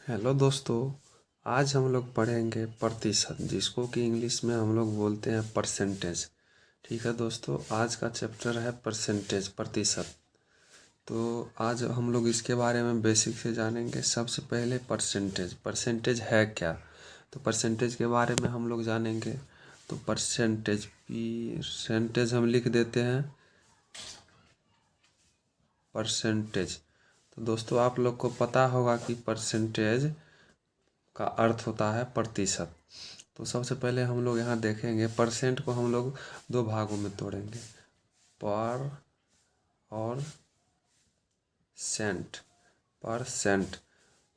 Hello दोस्तों। आज हम लोग पढ़ेंगे प्रतिशत, जिसको कि इंग्लिश में हम लोग बोलते हैं परसेंटेज। ठीक है दोस्तों, आज का चैप्टर है परसेंटेज, प्रतिशत। तो आज हम लोग इसके बारे में बेसिक से जानेंगे। सबसे पहले परसेंटेज, परसेंटेज है क्या, तो परसेंटेज के बारे में हम लोग जानेंगे। तो परसेंटेज हम लिख देते हैं परसेंटेज। तो दोस्तों आप लोग को पता होगा कि परसेंटेज का अर्थ होता है प्रतिशत। तो सबसे पहले हम लोग यहाँ देखेंगे, परसेंट को हम लोग दो भागों में तोड़ेंगे, पर और सेंट। परसेंट।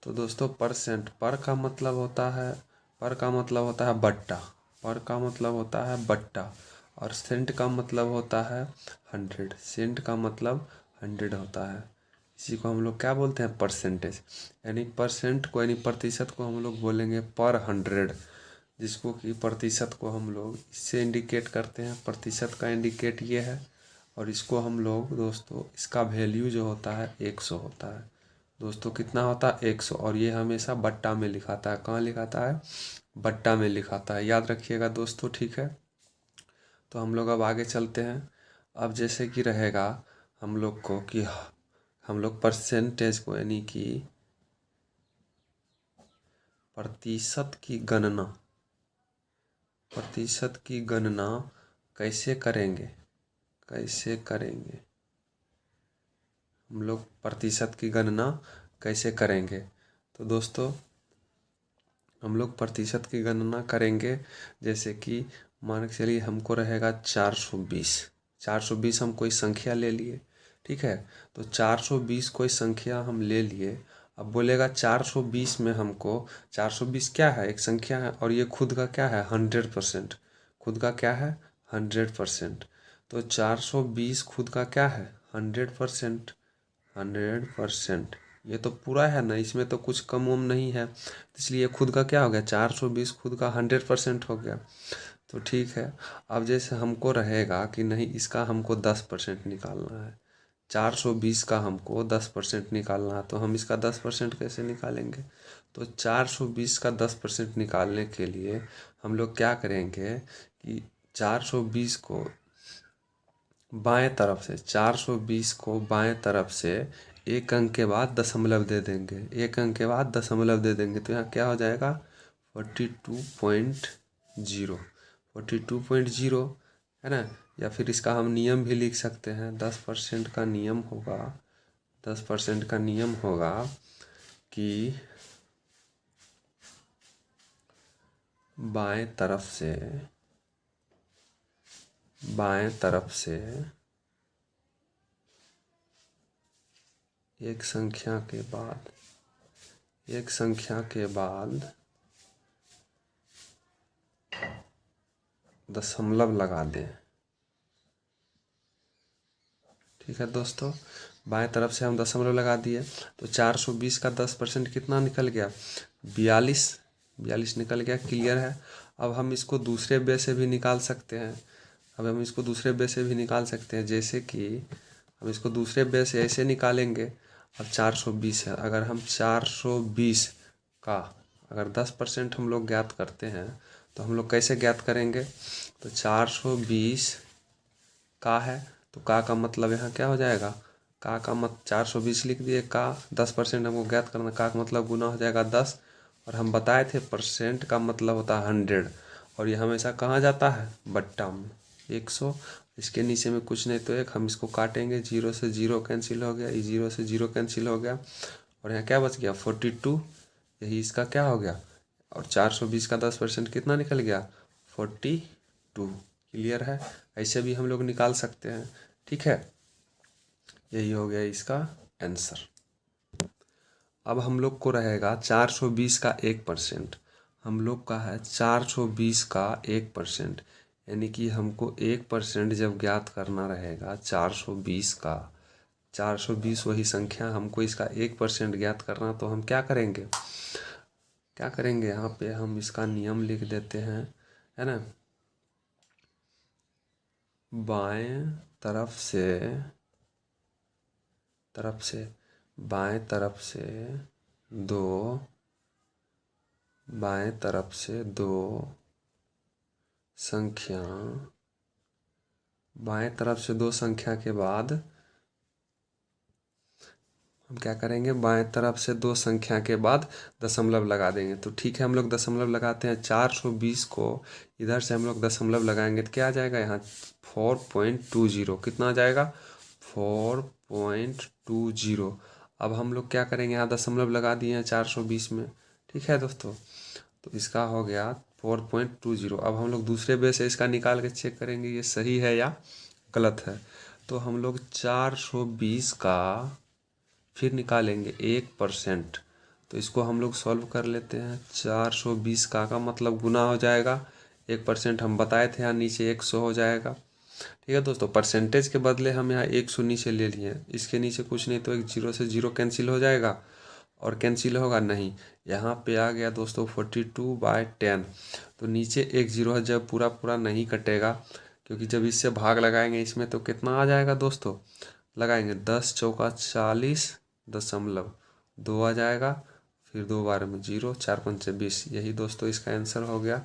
तो दोस्तों परसेंट, पर का मतलब होता है बट्टा, पर का मतलब होता है बट्टा, और सेंट का मतलब होता है 100। सेंट का मतलब 100 होता है। इसी को हम लोग क्या बोलते हैं, परसेंटेज। यानी परसेंट को, यानी प्रतिशत को हम लोग बोलेंगे पर 100, जिसको कि प्रतिशत को हम लोग इससे इंडिकेट करते हैं। प्रतिशत का इंडिकेट ये है, और इसको हम लोग दोस्तों, इसका वैल्यू जो होता है 100 होता है। दोस्तों कितना होता है, 100। और ये हमेशा बट्टा में लिखाता है। कहाँ लिखाता है, बट्टा में लिखाता है, याद रखिएगा दोस्तों। ठीक है, तो हम लोग अब आगे चलते हैं। अब जैसे कि रहेगा हम लोग को कि हम लोग परसेंटेज को, यानी कि प्रतिशत की गणना, प्रतिशत की गणना कैसे करेंगे, कैसे करेंगे हम लोग प्रतिशत की गणना कैसे करेंगे। तो दोस्तों हम लोग प्रतिशत की गणना करेंगे, जैसे कि मान के चलिए हमको रहेगा 420। 420 हम कोई संख्या ले लिए, ठीक है। तो 420 कोई संख्या हम ले लिए। अब बोलेगा 420 में हमको, 420 क्या है, एक संख्या है, और ये खुद का क्या है, 100%। खुद का क्या है, 100%। तो 420 खुद का क्या है, 100%। 100%, ये तो पूरा है ना, इसमें तो कुछ कम वम नहीं है, इसलिए खुद का क्या हो गया, 420 खुद का 100% हो गया। तो ठीक है, अब जैसे हमको रहेगा कि नहीं, इसका हमको 10% निकालना है। 420 का हमको 10% निकालना है, तो हम इसका 10% कैसे निकालेंगे। तो 420 का 10% निकालने के लिए हम लोग क्या करेंगे कि 420 को बाएं तरफ से, 420 को बाएं तरफ से एक अंक के बाद दशमलव दे देंगे, एक अंक के बाद दशमलव दे देंगे, तो यहाँ क्या हो जाएगा, 42.0। 42.0 है ना। या फिर इसका हम नियम भी लिख सकते हैं, 10% का नियम होगा, 10% का नियम होगा कि बाएं तरफ से, बाएं तरफ से एक संख्या के बाद, एक संख्या के बाद दशमलव लगा दें। ठीक है दोस्तों, बाएं तरफ से हम दशमलव लगा दिए, तो 420 का 10% कितना निकल गया, 42। 42 निकल गया, क्लियर है। अब हम इसको दूसरे वे से भी निकाल सकते हैं। अब हम इसको दूसरे वे से भी निकाल सकते हैं, जैसे कि हम इसको दूसरे वे से ऐसे निकालेंगे। अब 420 है, अगर हम 420 का अगर 10% हम लोग ज्ञात करते हैं, तो हम लोग कैसे ज्ञात करेंगे। तो 420 का है, तो का मतलब यहाँ क्या हो जाएगा, का मत 420 लिख दिए, का 10% हमको ज्ञात करना, का मतलब गुना हो जाएगा 10। और हम बताए थे परसेंट का मतलब होता है 100, और ये हमेशा कहाँ जाता है, बट्टा में, 100। इसके नीचे में कुछ नहीं तो एक, हम इसको काटेंगे, 0 से 0 कैंसिल हो गया, 0 से 0 कैंसिल हो गया, और यहाँ क्या बच गया, 42। यही इसका क्या हो गया, और 420 का 10% कितना निकल गया, 42। क्लियर है, ऐसे भी हम लोग निकाल सकते हैं। ठीक है, यही हो गया इसका आंसर। अब हम लोग को रहेगा 420 का 1%। हम लोग का है 420 का 1%, यानी कि हमको 1% जब ज्ञात करना रहेगा 420 का, 420 वही संख्या, हमको इसका 1% ज्ञात करना, तो हम क्या करेंगे, क्या करेंगे, यहाँ पे हम इसका नियम लिख देते हैं, है ना। बाएं तरफ से, बाएं तरफ से 2 बाएं तरफ से दो संख्या, बाएं तरफ से दो संख्या के बाद हम क्या करेंगे, बाएं तरफ से दो संख्या के बाद दशमलव लगा देंगे। तो ठीक है, हम लोग दशमलव लगाते हैं। 420 को इधर से हम लोग दशमलव लगाएंगे तो क्या आ जाएगा यहाँ 4.20। कितना आ जाएगा 4.20। अब हम लोग क्या करेंगे, यहाँ दशमलव लगा दिए हैं 420 में। ठीक है दोस्तों, तो इसका हो गया 4.20। अब हम लोग दूसरे बेस से इसका निकाल के चेक करेंगे ये सही है या गलत है। तो हम लोग 420 का फिर निकालेंगे 1%। तो इसको हम लोग सॉल्व कर लेते हैं। 420 का मतलब गुना हो जाएगा 1%, हम बताए थे यहाँ नीचे 100 हो जाएगा। ठीक है दोस्तों, परसेंटेज के बदले हम यहाँ 100 नीचे ले लिए, इसके नीचे कुछ नहीं तो एक जीरो से जीरो कैंसिल हो जाएगा और कैंसिल होगा नहीं। यहाँ पे आ गया दोस्तों 42/10। तो नीचे एक जीरो है, जब पूरा पूरा नहीं कटेगा क्योंकि जब इससे भाग लगाएंगे इसमें तो कितना आ जाएगा दोस्तों, लगाएंगे 10 चौका 40.2 आ जाएगा। फिर दो बार में जीरो, 4 पंचे 20। यही दोस्तों इसका आंसर हो गया।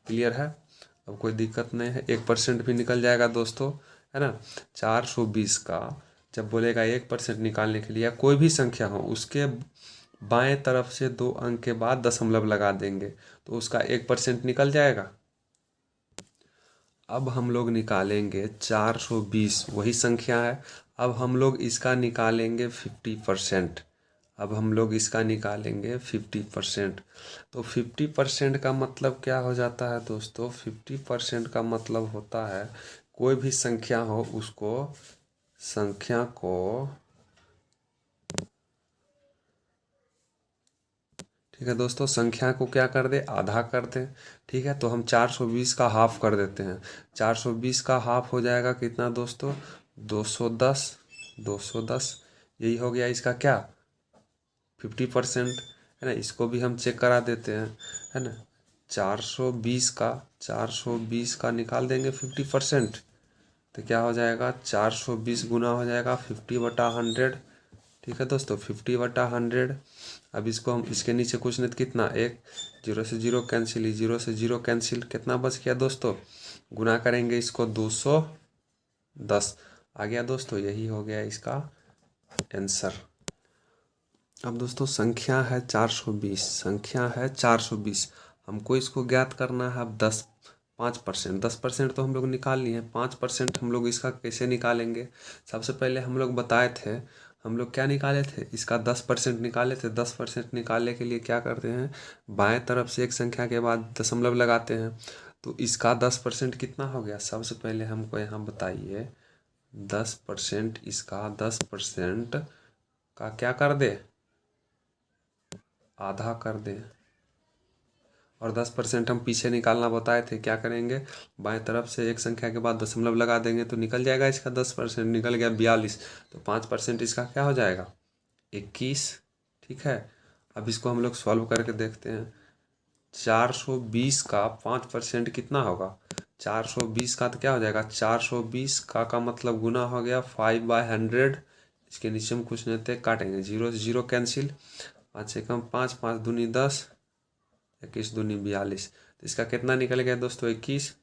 क्लियर है, अब कोई दिक्कत नहीं है। 1% भी निकल जाएगा दोस्तों, है ना। 420 का जब बोलेगा 1% निकालने के लिए या कोई भी संख्या हो उसके बाएं तरफ से दो अंक के बाद दशमलव लगा देंगे तो उसका 1% निकल जाएगा। अब हम लोग निकालेंगे 420, वही संख्या है। अब हम लोग इसका निकालेंगे 50%। अब हम लोग इसका निकालेंगे 50%। तो 50% का मतलब क्या हो जाता है दोस्तों, 50% का मतलब होता है कोई भी संख्या हो उसको, संख्या को ठीक है दोस्तों, संख्या को क्या कर दे, आधा कर दे। ठीक है, तो हम 420 का हाफ कर देते हैं। 420 का हाफ हो जाएगा कितना दोस्तों, 210। 210 यही हो गया इसका क्या 50%, है ना। इसको भी हम चेक करा देते हैं, है ना। 420 का निकाल देंगे 50%। तो क्या हो जाएगा 420 गुना हो जाएगा 50/100। ठीक है दोस्तों, 50/100। अब इसको हम इसके नीचे कुछ नहीं तो कितना, एक जीरो से जीरो कैंसिल, जीरो से जीरो कैंसिल, कितना बच गया दोस्तों, गुना करेंगे इसको 210 आ गया दोस्तों। यही हो गया इसका आंसर। अब दोस्तों संख्या है 420, संख्या है 420, हमको इसको ज्ञात करना है। अब 5%, 10% तो हम लोग निकाल लिए हैं, 5% हम लोग इसका कैसे निकालेंगे। सबसे पहले हम लोग बताए थे, हम लोग क्या निकाले थे, इसका 10% निकाले थे। 10% निकालने के लिए क्या करते हैं, बाएं तरफ से एक संख्या के बाद दशमलव लगाते हैं। तो इसका 10% कितना हो गया, सबसे पहले हमको यहाँ बताइए 10%, इसका 10% का क्या कर दे, आधा कर दें। और 10% हम पीछे निकालना बताए थे, क्या करेंगे, बाएं तरफ से एक संख्या के बाद दशमलव लगा देंगे तो निकल जाएगा इसका 10%, निकल गया 42। तो 5% इसका क्या हो जाएगा 21। ठीक है, अब इसको हम लोग सॉल्व करके देखते हैं। 420 का 5% कितना होगा, 420 का तो क्या हो जाएगा, 420 का मतलब गुना हो गया 5/100। इसके नीचे हम कुछ नहीं थे, काटेंगे, जीरो से जीरो कैंसिल, 5 से कम 5, 5 दूनी 10, 21 दूनी 42। तो इसका कितना निकल गया दोस्तों 21।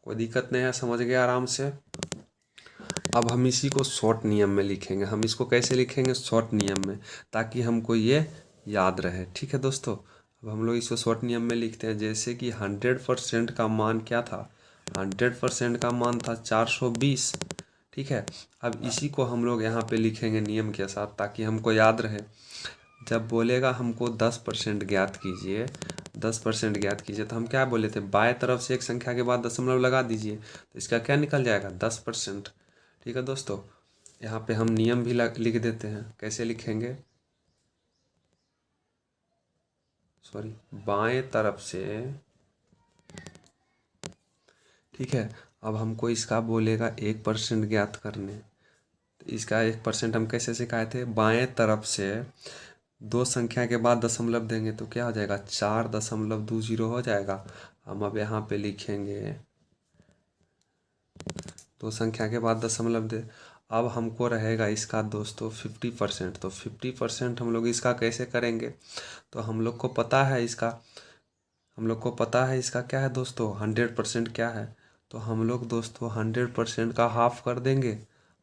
कोई दिक्कत नहीं है, समझ गया आराम से। अब हम इसी को शॉर्ट नियम में लिखेंगे। हम इसको कैसे लिखेंगे, शॉर्ट नियम में, ताकि हमको ये याद रहे। ठीक है दोस्तों, अब हम लोग इसको शॉर्ट नियम में लिखते हैं। जैसे कि 100% का मान क्या था, 100% का मान था 420। ठीक है, अब इसी को हम लोग यहाँ पे लिखेंगे नियम के साथ, ताकि हमको याद रहे। जब बोलेगा हमको 10% ज्ञात कीजिए, 10% ज्ञात कीजिए, तो हम क्या बोले थे, बाएं तरफ से एक संख्या के बाद दशमलव लगा दीजिए, तो इसका क्या निकल जाएगा 10%। ठीक है दोस्तों, यहाँ पे हम नियम भी लिख देते हैं। कैसे लिखेंगे, सॉरी, बाएं तरफ से, ठीक है। अब हमको इसका बोलेगा 1% ज्ञात करने, तो इसका 1% हम कैसे सिखाए थे, बाएं तरफ से दो संख्या के बाद दशमलव देंगे तो क्या हो जाएगा 4.20 हो जाएगा। हम अब यहाँ पे लिखेंगे दो संख्या के बाद दशमलव दे। अब हमको रहेगा इसका दोस्तों 50%। तो 50% हम लोग इसका कैसे करेंगे? तो हम लोग को पता है इसका क्या है दोस्तों, 100% क्या है। तो हम लोग दोस्तों 100% का हाफ कर देंगे,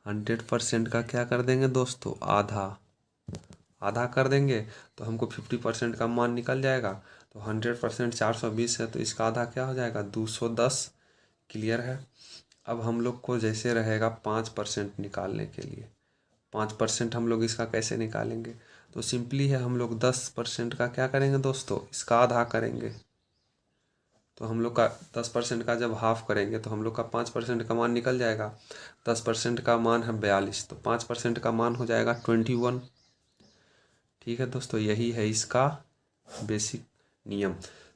100% का क्या कर देंगे दोस्तों, आधा कर देंगे। तो हमको 50% का मान निकल जाएगा। तो 100% 420 है, तो इसका आधा क्या हो जाएगा, 210। क्लियर है। अब हम लोग को जैसे रहेगा 5% निकालने के लिए, 5% हम लोग इसका कैसे निकालेंगे? तो सिंपली है, हम लोग 10% का क्या करेंगे दोस्तों, इसका आधा करेंगे। तो हम लोग का 10% का जब हाफ करेंगे तो हम लोग का 5% का मान निकल जाएगा। 10% का मान है 42, तो 5% का मान हो जाएगा 21। ठीक है दोस्तों, यही है इसका बेसिक नियम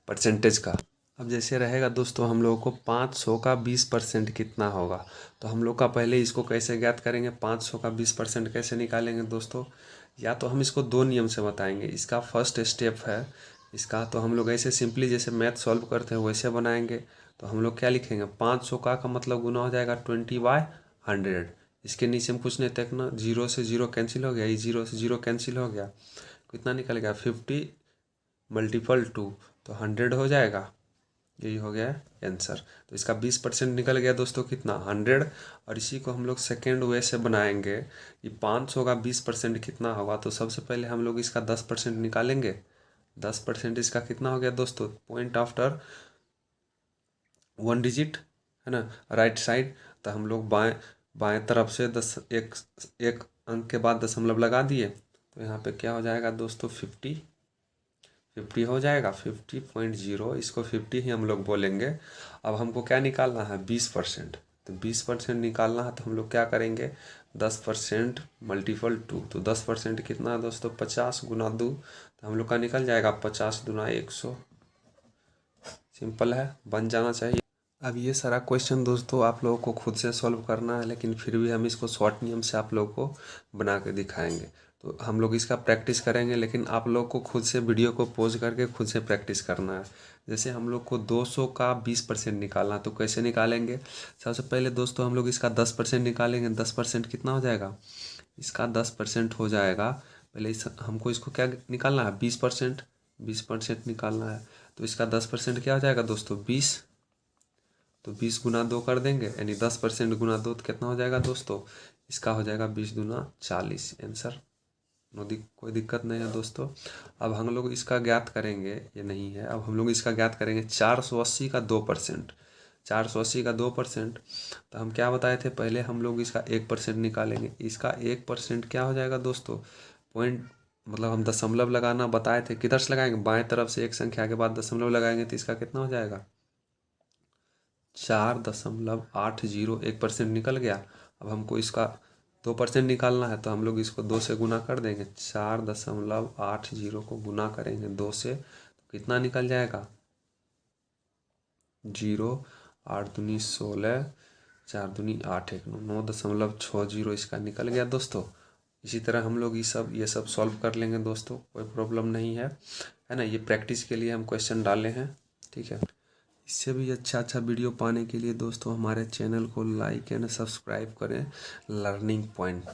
परसेंटेज का। अब जैसे रहेगा दोस्तों, हम लोगों को 500 का 20% कितना होगा। तो हम लोग का पहले इसको कैसे ज्ञात करेंगे, 500 का 20% कैसे निकालेंगे दोस्तों? या तो हम इसको दो नियम से बताएंगे। इसका फर्स्ट स्टेप है इसका, तो हम लोग ऐसे सिंपली जैसे मैथ सॉल्व करते हैं वैसे बनाएंगे। तो हम लोग क्या लिखेंगे, 500 का मतलब गुना हो जाएगा 20/100। इसके नीचे हम कुछ नहीं देखना, 0 से 0 कैंसिल हो गया, ये 0 से 0 कैंसिल हो गया, कितना निकल गया, 50 × 2, तो 100 हो जाएगा। यही हो गया आंसर। तो इसका 20% निकल गया दोस्तों, कितना, 100। और इसी को हम लोग सेकेंड वे से बनाएंगे कि 500 का 20% कितना होगा। तो सबसे पहले हम लोग इसका 10% निकालेंगे। 10% इसका कितना हो गया दोस्तों, पॉइंट आफ्टर 1 डिजिट है ना, राइट साइड। तो हम लोग बाएं तरफ से एक अंक के बाद दशमलव लगा दिए। तो यहाँ पे क्या हो जाएगा दोस्तों, 50 हो जाएगा, 50.0, इसको 50 ही हम लोग बोलेंगे। अब हमको क्या निकालना है, 20%। तो 20% निकालना है, तो हम लोग क्या करेंगे, 10% × 2। तो 10% कितना है दोस्तों, 50 × 2। तो हम लोग का निकल जाएगा 50 × 100। सिंपल है, बन जाना चाहिए। अब ये सारा क्वेश्चन दोस्तों आप लोगों को खुद से सॉल्व करना है, लेकिन फिर भी हम इसको शॉर्ट नियम से आप लोगों को बना के दिखाएंगे। तो हम लोग इसका प्रैक्टिस करेंगे, लेकिन आप लोग को खुद से वीडियो को पॉज करके खुद से प्रैक्टिस करना है। जैसे हम लोग को 200 का 20% निकालना, तो कैसे निकालेंगे? सबसे पहले दोस्तों हम लोग इसका 10% निकालेंगे। 10% कितना हो जाएगा, इसका 10% हो जाएगा। पहले हमको इसको क्या निकालना है, 20% निकालना है। तो इसका 10% क्या हो जाएगा दोस्तों, 20। तो 20 × 2 कर देंगे, यानी 10% × 2 तो कितना हो जाएगा दोस्तों, इसका हो जाएगा 20 × 40 आंसर। कोई दिक्कत नहीं है दोस्तों। अब हम लोग इसका ज्ञात करेंगे, ये नहीं है, अब हम लोग इसका ज्ञात करेंगे 480 का 2%। 480 का 2%, तो हम क्या बताए थे, पहले हम लोग इसका 1% निकालेंगे। इसका 1% क्या हो जाएगा दोस्तों, पॉइंट मतलब हम दशमलव लगाना बताए थे, किधर से लगाएंगे, बाएं तरफ से एक संख्या के बाद दशमलव लगाएंगे। तो इसका कितना हो जाएगा, 4.80, 1% निकल गया। अब हमको इसका 2% निकालना है, तो हम लोग इसको 2 से गुना कर देंगे। 4.80 को गुना करेंगे 2 से, तो कितना निकल जाएगा, 0, 8 दूनी 16, 4 दूनी 8, 1 9.60 इसका निकल गया दोस्तों। इसी तरह हम लोग ये सब सॉल्व कर लेंगे दोस्तों, कोई प्रॉब्लम नहीं है ना। ये प्रैक्टिस के लिए हम क्वेश्चन डाले हैं, ठीक है। इससे भी अच्छा वीडियो पाने के लिए दोस्तों हमारे चैनल को लाइक एंड सब्सक्राइब करें, लर्निंग पॉइंट।